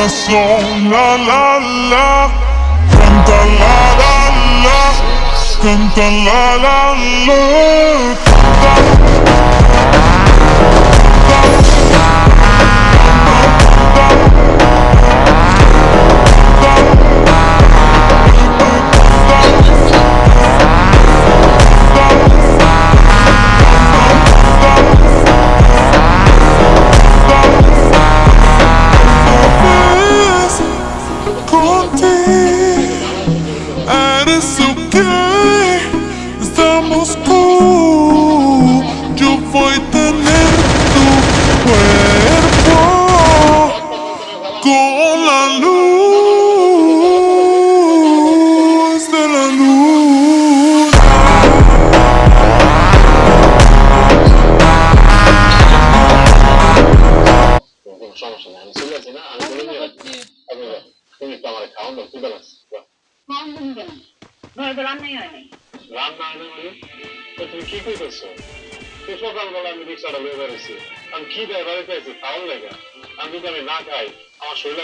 corazón, la la la, canta la la la, canta la la la, eres okay, estamos cool. Yo voy a tener tu cuerpo con la luz de la luna. সমস্যা নেই আমি চলে আসি না আমি বলে নিয়ে রাখছি তুমি তো আমার খাওয়ান দাও তুই বেলাস রান্না হয় নাই মানে তো তুমি কি করতেছো তুই সকালবেলা আমি রিক্সাটা বের করেছি আমি কি দেয় বাড়িতে আছি খাওয়ার লেগে আমি যদি আমি না খাই আমার শরীর